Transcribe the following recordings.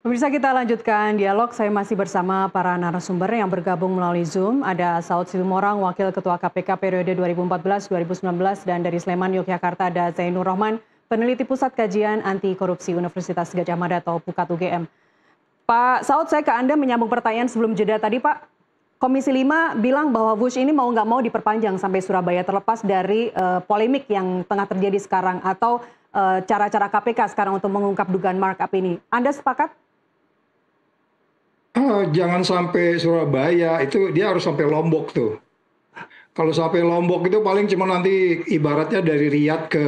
Pemirsa, kita lanjutkan dialog. Saya masih bersama para narasumber yang bergabung melalui Zoom. Ada Saud Situmorang, Wakil Ketua KPK periode 2014-2019, dan dari Sleman, Yogyakarta ada Zainur Rohman, peneliti Pusat Kajian Anti Korupsi Universitas Gadjah Mada atau PUKAT UGM. Pak Saud, saya ke Anda menyambung pertanyaan sebelum jeda tadi, Pak. Komisi 5 bilang bahwa WUSH ini mau nggak mau diperpanjang sampai Surabaya, terlepas dari polemik yang tengah terjadi sekarang atau cara-cara KPK sekarang untuk mengungkap dugaan markup ini. Anda sepakat? Jangan sampai Surabaya, itu dia harus sampai Lombok tuh. Kalau sampai Lombok itu paling cuma nanti ibaratnya dari Riyadh ke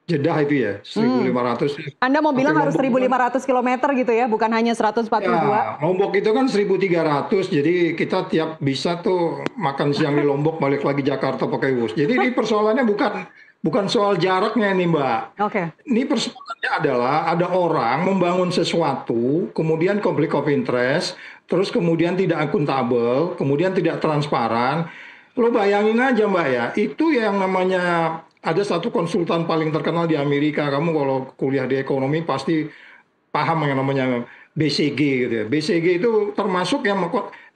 Jeddah itu ya, Hmm. 1.500. Anda mau Sampai bilang harus Lombok itu kan, 1.500 kilometer gitu ya, bukan hanya 142? ya Lombok itu kan 1.300, jadi kita tiap bisa tuh makan siang di Lombok, balik lagi Jakarta pakai bus. Jadi ini persoalannya bukan bukan soal jaraknya ini Mbak. Oke. Ini persoalannya adalah ada orang membangun sesuatu, kemudian konflik of interest, terus kemudian tidak akuntabel, kemudian tidak transparan. Lo bayangin aja Mbak ya, itu yang namanya ada satu konsultan paling terkenal di Amerika. Kamu kalau kuliah di ekonomi pasti paham yang namanya BCG gitu ya. BCG itu termasuk yang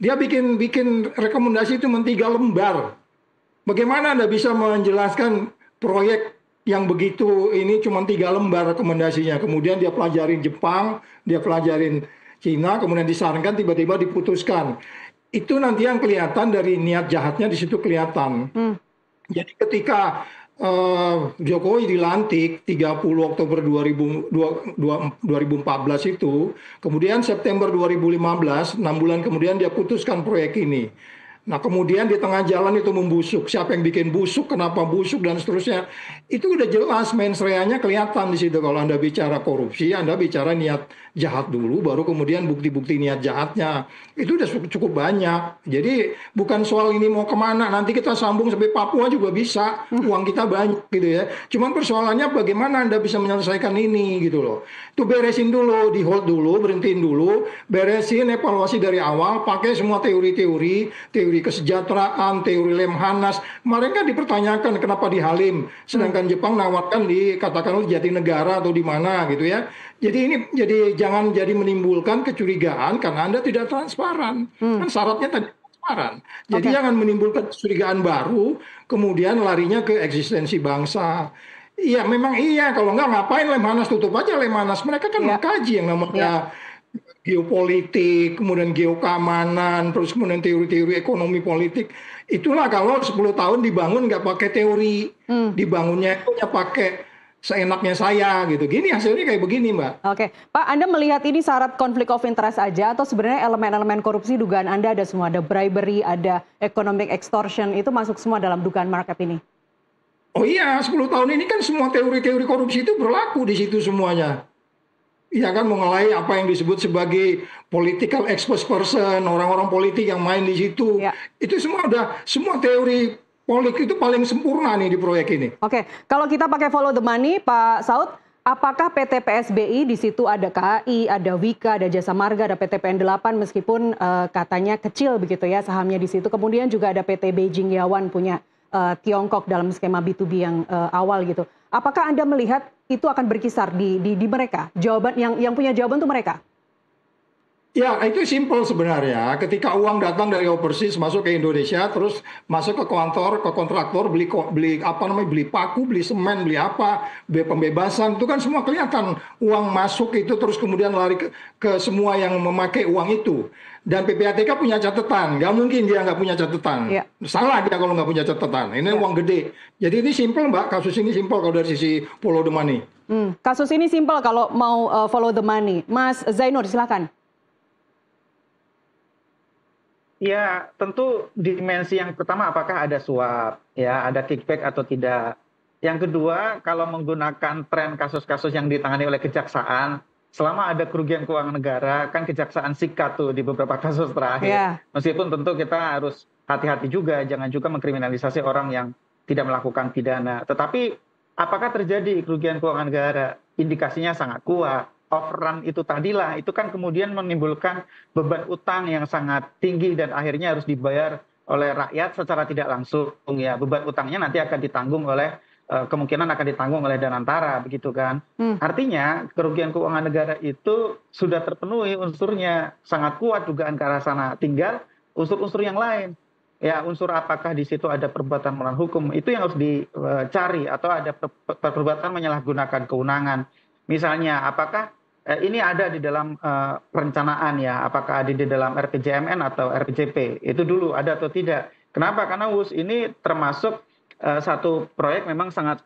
dia bikin bikin rekomendasi itu 3 lembar. Bagaimana Anda bisa menjelaskan proyek yang begitu ini cuma 3 lembar rekomendasinya. Kemudian dia pelajarin Jepang, dia pelajarin Cina, kemudian disarankan tiba-tiba diputuskan. Itu nanti yang kelihatan dari niat jahatnya di situ kelihatan. Hmm. Jadi ketika Jokowi dilantik 30 Oktober 2014 itu, kemudian September 2015, 6 bulan kemudian dia putuskan proyek ini. Nah, kemudian di tengah jalan itu membusuk. Siapa yang bikin busuk, kenapa busuk, dan seterusnya. Itu udah jelas mensreanya kelihatan di situ. Kalau Anda bicara korupsi, Anda bicara niat jahat dulu, baru kemudian bukti-bukti niat jahatnya. Itu udah cukup banyak. Jadi bukan soal ini mau kemana. Nanti kita sambung sampai Papua juga bisa. Uang kita banyak gitu ya. Cuman persoalannya bagaimana Anda bisa menyelesaikan ini gitu loh. Itu beresin dulu, di hold dulu, berhentiin dulu. Beresin evaluasi dari awal, pakai semua teori-teori, teori kesejahteraan, teori Lemhanas. Kemarin kan dipertanyakan kenapa di Halim, sedangkan Jepang nawarkan di katakanlah Jatinegara atau di mana gitu ya. Jadi ini jangan jadi menimbulkan kecurigaan karena Anda tidak transparan. Hmm. Kan syaratnya tadi transparan. Jadi Oke. jangan menimbulkan kecurigaan baru, kemudian larinya ke eksistensi bangsa. Iya, memang iya. Kalau nggak ngapain Lemhanas, tutup aja Lemhanas. Mereka kan Ya. mengkaji yang Ya. namanya geopolitik, kemudian geokeamanan, terus kemudian teori-teori ekonomi politik. Itulah kalau 10 tahun dibangun nggak pakai teori, Hmm. dibangunnya itu hanya pakai seenaknya saya gitu. Gini hasilnya kayak begini, Mbak. Oke, Pak, Anda melihat ini syarat konflik of interest aja atau sebenarnya elemen-elemen korupsi dugaan Anda ada semua, ada bribery, ada economic extortion, itu masuk semua dalam dugaan markup ini? Oh iya, 10 tahun ini kan semua teori-teori korupsi itu berlaku di situ semuanya. Iya kan mengenai apa yang disebut sebagai political expert person, orang-orang politik yang main di situ. Ya. Itu semua semua teori politik itu paling sempurna nih di proyek ini. Oke, kalau kita pakai follow the money, Pak Saud, apakah PT PSBI di situ ada KAI, ada Wika, ada Jasa Marga, ada PT PN8 meskipun katanya kecil begitu ya sahamnya di situ. Kemudian juga ada PT Beijing Yawan punya Tiongkok dalam skema B2B yang awal gitu. Apakah Anda melihat itu akan berkisar di mereka? Jawaban yang punya jawaban itu mereka. Ya, itu simpel sebenarnya. Ketika uang datang dari overseas masuk ke Indonesia, terus masuk ke kantor, ke kontraktor, beli apa namanya, beli paku, beli semen, beli apa, beli pembebasan, itu kan semua kelihatan uang masuk itu terus kemudian lari ke semua yang memakai uang itu. Dan PPATK punya catatan, nggak mungkin dia nggak punya catatan. Ya, Salah dia kalau nggak punya catatan. Ini ya. uang gede. Jadi ini simpel Mbak, kasus ini simpel kalau dari sisi follow the money. Kasus ini simpel kalau mau follow the money. Mas Zainur, silakan. Ya, tentu dimensi yang pertama apakah ada suap, ya, ada kickback atau tidak. Yang kedua, kalau menggunakan tren kasus-kasus yang ditangani oleh kejaksaan, selama ada kerugian keuangan negara, kan kejaksaan sikat tuh di beberapa kasus terakhir. Ya, Meskipun tentu kita harus hati-hati juga, jangan juga mengkriminalisasi orang yang tidak melakukan pidana. Tetapi apakah terjadi kerugian keuangan negara? Indikasinya sangat kuat. Overrun itu tadilah, itu kan kemudian menimbulkan beban utang yang sangat tinggi dan akhirnya harus dibayar oleh rakyat secara tidak langsung ya. Beban utangnya nanti akan ditanggung oleh kemungkinan akan ditanggung oleh Danantara begitu kan. Artinya kerugian keuangan negara itu sudah terpenuhi unsurnya, sangat kuat dugaan ke arah sana. Tinggal unsur-unsur yang lain. Ya, unsur apakah di situ ada perbuatan melawan hukum, itu yang harus dicari, atau ada perbuatan menyalahgunakan kewenangan. Misalnya apakah ini ada di dalam perencanaan ya, apakah ada di dalam RPJMN atau RPJP, itu dulu ada atau tidak. Kenapa? Karena WUS ini termasuk satu proyek memang sangat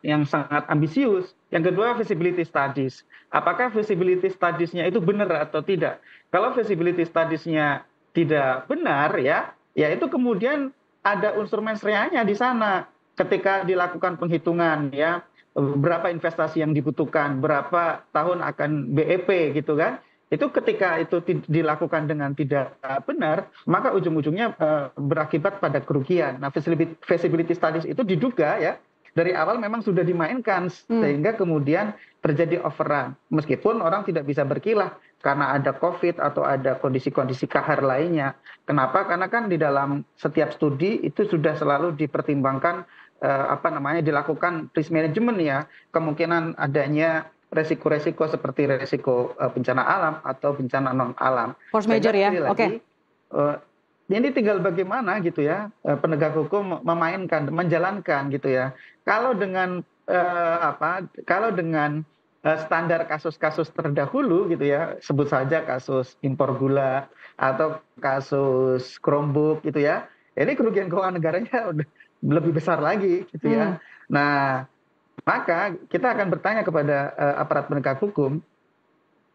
ambisius. Yang kedua, feasibility studies. Apakah feasibility studies-nya itu benar atau tidak? Kalau feasibility studies-nya tidak benar ya itu kemudian ada unsur mensreanya di sana ketika dilakukan penghitungan ya, berapa investasi yang dibutuhkan, berapa tahun akan BEP gitu kan. Itu ketika itu dilakukan dengan tidak benar, maka ujung-ujungnya berakibat pada kerugian. Nah, feasibility studies itu diduga ya dari awal memang sudah dimainkan sehingga kemudian terjadi overrun. Meskipun orang tidak bisa berkilah karena ada COVID atau ada kondisi-kondisi kahar lainnya. Kenapa? Karena kan di dalam setiap studi itu sudah selalu dipertimbangkan dilakukan risk management ya, kemungkinan adanya resiko-resiko seperti resiko bencana alam atau bencana non alam. Force major ya, oke. Ini tinggal bagaimana gitu ya penegak hukum memainkan, menjalankan gitu ya. Kalau dengan standar kasus-kasus terdahulu gitu ya, sebut saja kasus impor gula atau kasus Chromebook gitu ya, ini kerugian keuangan negaranya udah lebih besar lagi gitu ya. Nah, maka kita akan bertanya kepada aparat penegak hukum,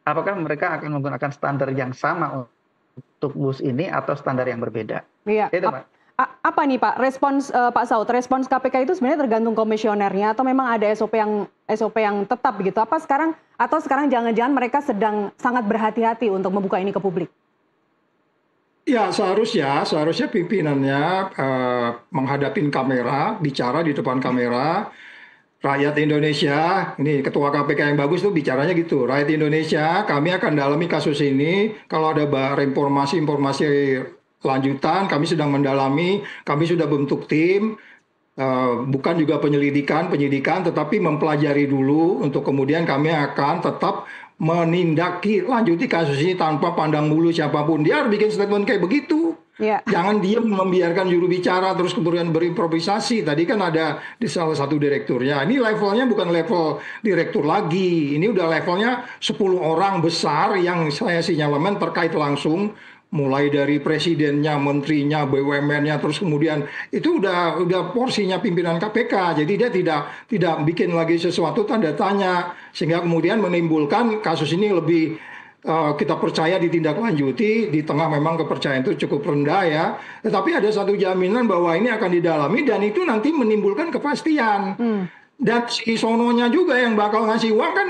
apakah mereka akan menggunakan standar yang sama untuk WUS ini atau standar yang berbeda. Iya. Itu, Pak. Apa nih Pak respons Pak Saud? Respons KPK itu sebenarnya tergantung komisionernya atau memang ada SOP yang tetap begitu? Atau sekarang jangan-jangan mereka sedang sangat berhati-hati untuk membuka ini ke publik? Ya, seharusnya pimpinannya menghadapin kamera, bicara di depan kamera. Rakyat Indonesia, ini ketua KPK yang bagus tuh bicaranya gitu. Rakyat Indonesia, kami akan dalami kasus ini. Kalau ada informasi lanjutan, kami sedang mendalami, kami sudah bentuk tim, bukan juga penyidikan, tetapi mempelajari dulu untuk kemudian kami akan tetap lanjuti kasus ini tanpa pandang bulu siapapun. Dia harus bikin statement kayak begitu. Yeah. Jangan diam membiarkan juru bicara terus kemudian berimprovisasi. Tadi kan ada di salah satu direkturnya. Ini levelnya bukan level direktur lagi. Ini udah levelnya 10 orang besar yang saya sinyalemen terkait langsung. Mulai dari presidennya, menterinya, BUMN-nya, terus kemudian itu udah porsinya pimpinan KPK. Jadi dia tidak bikin lagi sesuatu tanda tanya. Sehingga kemudian menimbulkan kasus ini lebih kita percaya ditindaklanjuti, di tengah memang kepercayaan itu cukup rendah ya. Tetapi ada satu jaminan bahwa ini akan didalami dan itu nanti menimbulkan kepastian. Dan si sononya juga yang bakal ngasih uang kan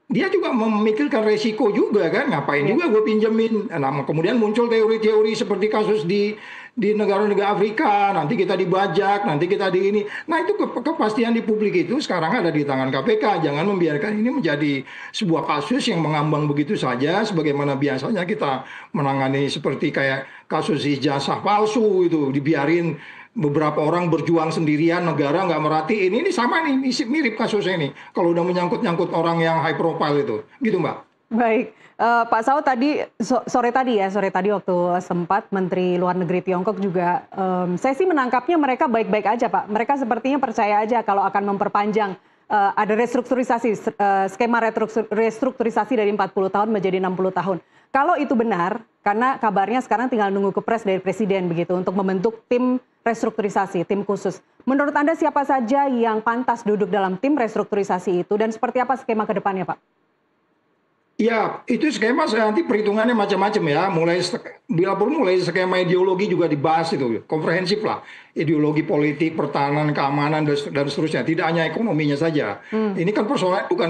dia juga memikirkan resiko juga kan, ngapain juga gue pinjemin. Nah, kemudian muncul teori-teori seperti kasus di negara-negara Afrika, nanti kita dibajak, nanti kita di ini. Nah, itu kepastian di publik itu sekarang ada di tangan KPK. Jangan membiarkan ini menjadi sebuah kasus yang mengambang begitu saja, sebagaimana biasanya kita menangani seperti kayak kasus ijazah palsu itu, dibiarin beberapa orang berjuang sendirian, negara nggak merhatiin. Ini sama nih, mirip kasusnya ini. Kalau udah menyangkut-nyangkut orang yang high profile itu. Gitu, Mbak. Baik. Pak Saud tadi, sore tadi waktu sempat Menteri Luar Negeri Tiongkok juga, saya sih menangkapnya mereka baik-baik aja, Pak. Mereka sepertinya percaya aja kalau akan memperpanjang ada restrukturisasi, skema restrukturisasi dari 40 tahun menjadi 60 tahun. Kalau itu benar, karena kabarnya sekarang tinggal nunggu kepres dari Presiden begitu untuk membentuk tim restrukturisasi, tim khusus. Menurut Anda siapa saja yang pantas duduk dalam tim restrukturisasi itu dan seperti apa skema ke depannya, Pak? Ya, itu skema nanti perhitungannya macam-macam ya. Bila perlu mulai skema ideologi juga dibahas itu, komprehensif lah. Ideologi politik, pertahanan, keamanan, dan seterusnya. Tidak hanya ekonominya saja. Ini kan persoalan bukan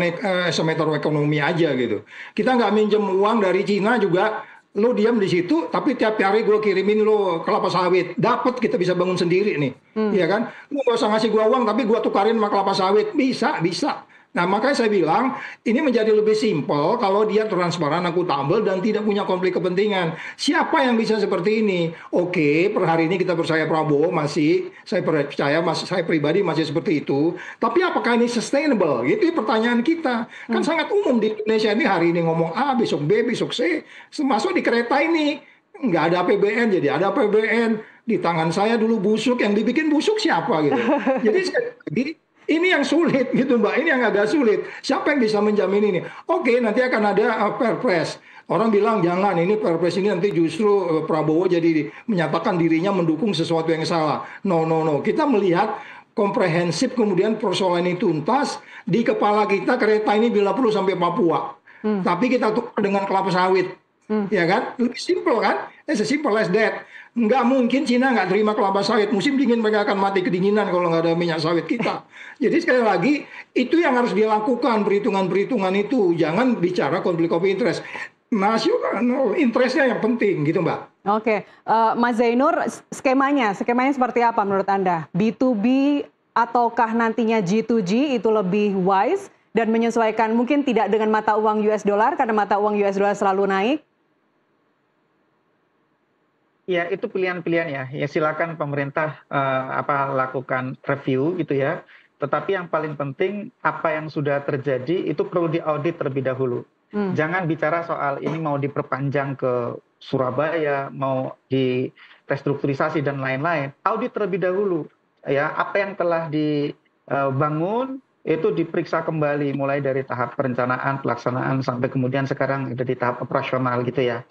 semeter ekonomi aja gitu. Kita nggak minjem uang dari Cina juga, lo diam di situ, tapi tiap hari gue kirimin lo kelapa sawit. Dapat kita bisa bangun sendiri nih. Iya kan? Lo nggak usah ngasih gue uang, tapi gue tukarin sama kelapa sawit. Bisa. Nah, makanya saya bilang ini menjadi lebih simpel kalau dia transparan, akuntabel, dan tidak punya konflik kepentingan. Siapa yang bisa seperti ini? Oke, per hari ini kita percaya Prabowo masih, saya percaya, saya pribadi masih seperti itu. Tapi apakah ini sustainable? Itu pertanyaan kita. Kan sangat umum di Indonesia ini hari ini ngomong A, besok B, besok C. Masuk di kereta ini nggak ada APBN, jadi ada APBN. Di tangan saya dulu busuk, yang dibikin busuk siapa gitu. Jadi sekali lagi, ini yang sulit gitu Mbak, ini yang agak sulit. Siapa yang bisa menjamin ini? Oke, nanti akan ada Perpres. Orang bilang jangan, ini Perpres ini nanti justru Prabowo jadi menyatakan dirinya mendukung sesuatu yang salah. No, no, no. Kita melihat komprehensif, kemudian persoalan ini tuntas. Di kepala kita kereta ini bila perlu sampai Papua. Tapi kita tukar dengan kelapa sawit. Ya kan? Lebih simple kan? As simple as that. Nggak mungkin Cina nggak terima kelapa sawit. Musim dingin mereka akan mati kedinginan kalau nggak ada minyak sawit kita. Jadi sekali lagi, itu yang harus dilakukan, perhitungan-perhitungan itu. Jangan bicara konflik of interest. Nasional interestnya yang penting gitu Mbak. Oke, Mas Zainur, skemanya seperti apa menurut Anda? B2B ataukah nantinya G2G itu lebih wise dan menyesuaikan mungkin tidak dengan mata uang US dollar karena mata uang US dollar selalu naik? Ya, itu pilihan-pilihan ya. Ya silakan pemerintah lakukan review gitu ya. Tetapi yang paling penting apa yang sudah terjadi itu perlu diaudit terlebih dahulu. Jangan bicara soal ini mau diperpanjang ke Surabaya, mau di restrukturisasi dan lain-lain. Audit terlebih dahulu. Ya, apa yang telah dibangun itu diperiksa kembali mulai dari tahap perencanaan, pelaksanaan sampai kemudian sekarang ada di tahap operasional gitu ya.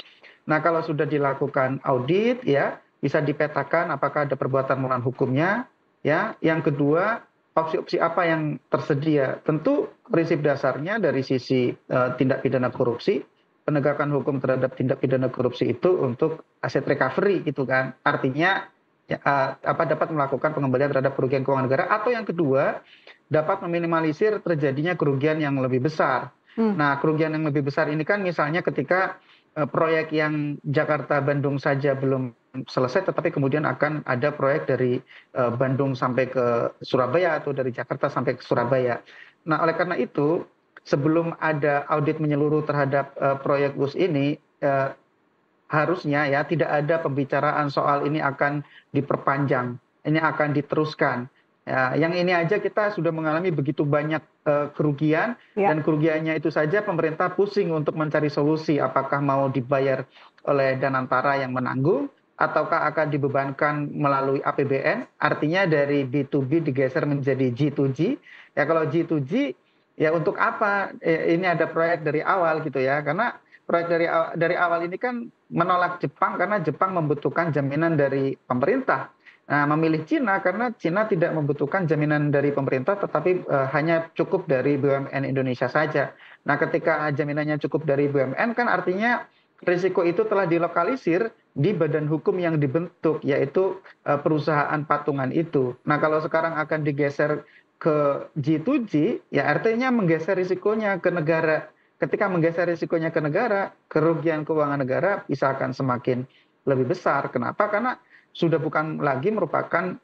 Nah, kalau sudah dilakukan audit ya, bisa dipetakan apakah ada perbuatan melawan hukumnya ya. Yang kedua, opsi-opsi apa yang tersedia. Tentu prinsip dasarnya dari sisi tindak pidana korupsi, penegakan hukum terhadap tindak pidana korupsi itu untuk aset recovery gitu kan. Artinya ya, dapat melakukan pengembalian terhadap kerugian keuangan negara, atau yang kedua dapat meminimalisir terjadinya kerugian yang lebih besar. Nah, kerugian yang lebih besar ini kan misalnya ketika proyek yang Jakarta-Bandung saja belum selesai, tetapi kemudian akan ada proyek dari Bandung sampai ke Surabaya atau dari Jakarta sampai ke Surabaya. Nah, oleh karena itu, sebelum ada audit menyeluruh terhadap proyek bus ini, harusnya ya tidak ada pembicaraan soal ini akan diperpanjang, ini akan diteruskan. Ya, yang ini aja kita sudah mengalami begitu banyak kerugian dan kerugiannya itu saja pemerintah pusing untuk mencari solusi apakah mau dibayar oleh Danantara yang menanggung ataukah akan dibebankan melalui APBN, artinya dari B2B digeser menjadi G2G. Ya kalau G2G ya untuk apa ini ada proyek dari awal gitu ya, karena proyek dari awal ini kan menolak Jepang karena Jepang membutuhkan jaminan dari pemerintah. Nah, memilih Cina karena Cina tidak membutuhkan jaminan dari pemerintah, tetapi hanya cukup dari BUMN Indonesia saja. Nah, ketika jaminannya cukup dari BUMN, kan artinya risiko itu telah dilokalisir di badan hukum yang dibentuk, yaitu perusahaan patungan itu. Nah, kalau sekarang akan digeser ke G2G, ya artinya menggeser risikonya ke negara. Ketika menggeser risikonya ke negara, kerugian keuangan negara bisa akan semakin lebih besar. Kenapa? Karena sudah bukan lagi merupakan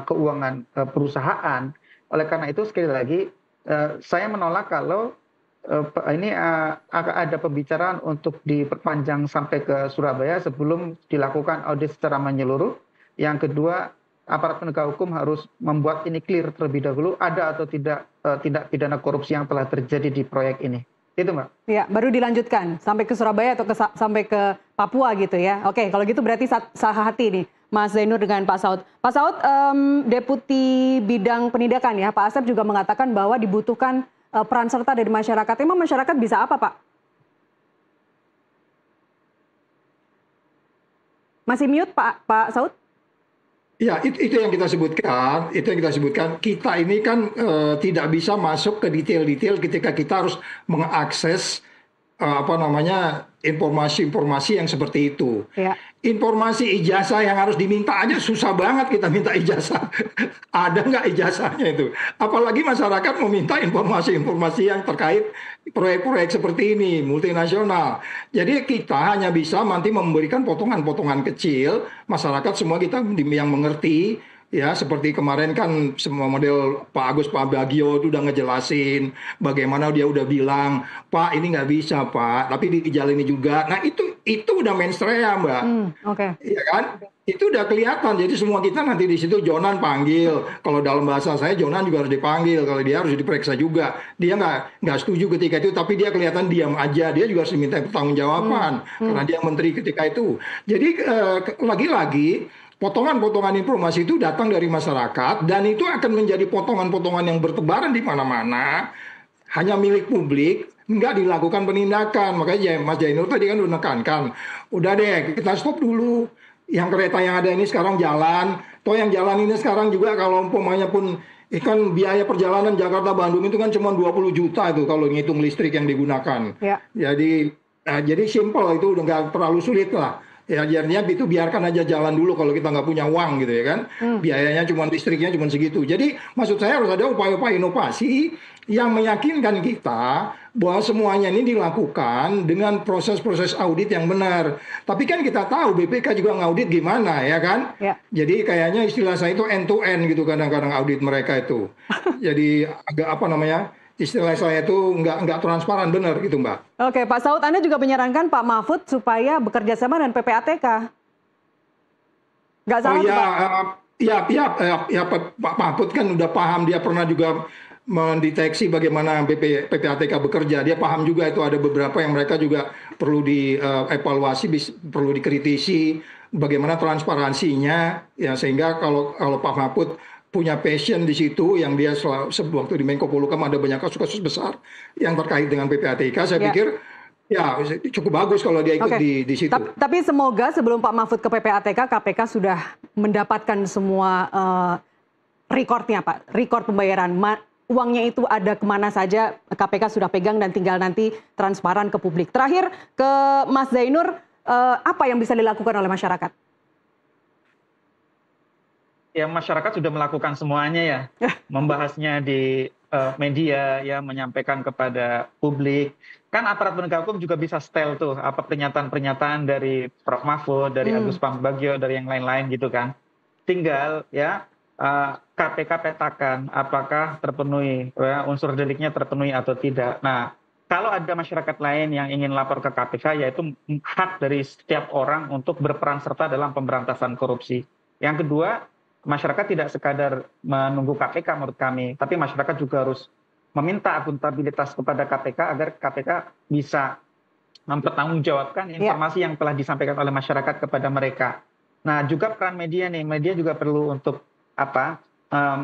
keuangan perusahaan. Oleh karena itu sekali lagi saya menolak kalau ini akan ada pembicaraan untuk diperpanjang sampai ke Surabaya sebelum dilakukan audit secara menyeluruh. Yang kedua, aparat penegak hukum harus membuat ini clear terlebih dahulu ada atau tidak tindak pidana korupsi yang telah terjadi di proyek ini. Itu Mbak. Ya, baru dilanjutkan sampai ke Surabaya atau sampai ke Papua gitu ya. Oke, kalau gitu berarti sahati nih Mas Zainur dengan Pak Saud. Pak Saud, Deputi Bidang Penindakan ya, Pak Asep juga mengatakan bahwa dibutuhkan peran serta dari masyarakat. Emang masyarakat bisa apa Pak? Masih mute Pak Saud? Ya, itu yang kita sebutkan. Itu yang kita sebutkan. Kita ini kan tidak bisa masuk ke detail-detail ketika kita harus mengakses informasi-informasi yang seperti itu. Ya. Informasi ijazah yang harus diminta aja susah banget kita minta ijazah. Ada nggak ijazahnya itu? Apalagi masyarakat meminta informasi-informasi yang terkait proyek-proyek seperti ini, multinasional. Jadi kita hanya bisa nanti memberikan potongan-potongan kecil, masyarakat semua kita yang mengerti, Ya, seperti kemarin kan semua model Pak Agus Pambagio itu udah ngejelasin bagaimana dia udah bilang, Pak ini nggak bisa Pak, tapi dijalani juga. Nah itu udah mainstream Mbak. Oke. Iya kan? Itu udah kelihatan. Jadi semua kita nanti di situ Jonan panggil. Kalau dalam bahasa saya Jonan juga harus dipanggil. Kalau dia harus diperiksa juga. Dia nggak setuju ketika itu, tapi dia kelihatan diam aja. Dia juga harus diminta pertanggungjawaban karena dia menteri ketika itu. Jadi lagi-lagi potongan-potongan informasi itu datang dari masyarakat dan itu akan menjadi potongan-potongan yang bertebaran di mana-mana, hanya milik publik, nggak dilakukan penindakan. Makanya Mas Jainur tadi kan udah menekankan, udah deh kita stop dulu. Yang kereta yang ada ini sekarang jalan, toh yang jalan ini sekarang juga kalau umpamanya pun kan biaya perjalanan Jakarta Bandung itu kan cuma 20 juta itu kalau ngitung listrik yang digunakan. Ya. Jadi simple itu udah nggak terlalu sulit lah. Ya jadinya itu biarkan aja jalan dulu kalau kita nggak punya uang gitu ya kan. Biayanya cuma listriknya cuma segitu. Jadi maksud saya harus ada upaya-upaya inovasi yang meyakinkan kita bahwa semuanya ini dilakukan dengan proses-proses audit yang benar. Tapi kan kita tahu BPK juga ngaudit gimana ya kan. Ya. Jadi kayaknya istilah saya itu end to end gitu kadang-kadang audit mereka itu. Jadi agak apa namanya, istilah saya itu nggak transparan benar gitu Mbak. Oke, Pak Saud, Anda juga menyarankan Pak Mahfud supaya bekerja sama dengan PPATK. Nggak salah, Pak? Pak Mahfud kan udah paham, dia pernah juga mendeteksi bagaimana PPATK bekerja. Dia paham juga itu ada beberapa yang mereka juga perlu dievaluasi, perlu dikritisi bagaimana transparansinya, ya sehingga kalau Pak Mahfud punya passion di situ yang dia waktu di Menko Polhukam ada banyak kasus-kasus besar yang terkait dengan PPATK. Saya pikir ya cukup bagus kalau dia ikut di situ. Tapi semoga sebelum Pak Mahfud ke PPATK, KPK sudah mendapatkan semua rekornya Pak, rekor pembayaran. Uangnya itu ada kemana saja, KPK sudah pegang dan tinggal nanti transparan ke publik. Terakhir ke Mas Zainur, apa yang bisa dilakukan oleh masyarakat? Ya masyarakat sudah melakukan semuanya ya, membahasnya di media, ya menyampaikan kepada publik. Kan aparat penegak hukum juga bisa setel tuh apa pernyataan-pernyataan dari Prof Mahfud, dari Agus Pambagio, dari yang lain-lain gitu kan. Tinggal ya KPK petakan apakah terpenuhi, ya, unsur deliknya terpenuhi atau tidak. Nah, kalau ada masyarakat lain yang ingin lapor ke KPK, yaitu hak dari setiap orang untuk berperan serta dalam pemberantasan korupsi. Yang kedua, masyarakat tidak sekadar menunggu KPK menurut kami, tapi masyarakat juga harus meminta akuntabilitas kepada KPK agar KPK bisa mempertanggungjawabkan informasi yang telah disampaikan oleh masyarakat kepada mereka. Nah, juga peran media nih, media juga perlu untuk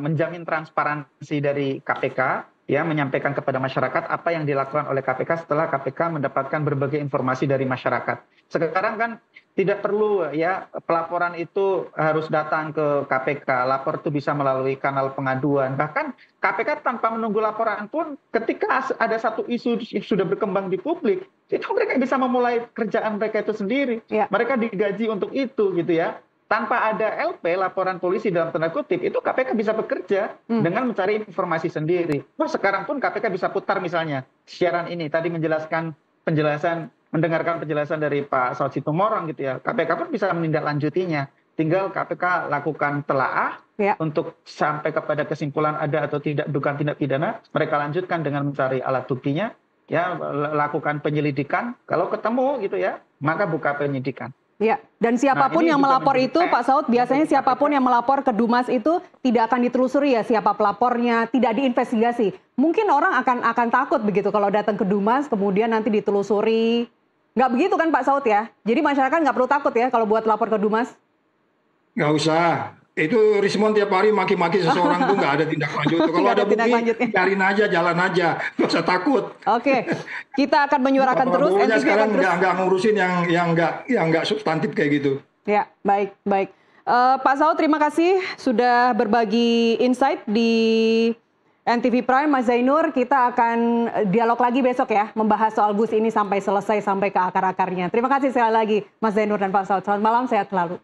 menjamin transparansi dari KPK, ya menyampaikan kepada masyarakat apa yang dilakukan oleh KPK setelah KPK mendapatkan berbagai informasi dari masyarakat. Sekarang kan tidak perlu ya pelaporan itu harus datang ke KPK, lapor itu bisa melalui kanal pengaduan. Bahkan KPK tanpa menunggu laporan pun ketika ada satu isu yang sudah berkembang di publik, itu mereka bisa memulai kerjaan mereka itu sendiri. Mereka digaji untuk itu gitu ya. Tanpa ada LP, laporan polisi dalam tanda kutip, itu KPK bisa bekerja dengan mencari informasi sendiri. Wah, sekarang pun KPK bisa putar misalnya siaran ini, tadi mendengarkan penjelasan dari Pak Saud Situmorang gitu ya. KPK pun bisa menindaklanjutinya. Tinggal KPK lakukan telaah untuk sampai kepada kesimpulan ada atau tidak dugaan tindak pidana. Mereka lanjutkan dengan mencari alat buktinya, ya lakukan penyelidikan. Kalau ketemu gitu ya, maka buka penyidikan. Ya, dan siapapun yang melapor itu, Pak Saud, biasanya siapapun yang melapor ke Dumas itu tidak akan ditelusuri ya siapa pelapornya, tidak diinvestigasi. Mungkin orang akan takut begitu kalau datang ke Dumas, kemudian nanti ditelusuri. Nggak begitu kan Pak Saud ya? Jadi masyarakat nggak perlu takut ya kalau buat lapor ke Dumas? Nggak usah. Itu Rismon tiap hari maki-maki seseorang tuh nggak ada tindak lanjut. Kalau ada bukti, biarin aja, jalan aja, nggak usah takut. Oke, kita akan menyuarakan terus. Sekarang nggak ngurusin yang nggak substantif kayak gitu. Ya, baik. Pak Saud, terima kasih sudah berbagi insight di NTV Prime. Mas Zainur, kita akan dialog lagi besok ya, membahas soal bus ini sampai selesai, sampai ke akar-akarnya. Terima kasih sekali lagi Mas Zainur dan Pak Saud. Selamat malam, sehat selalu.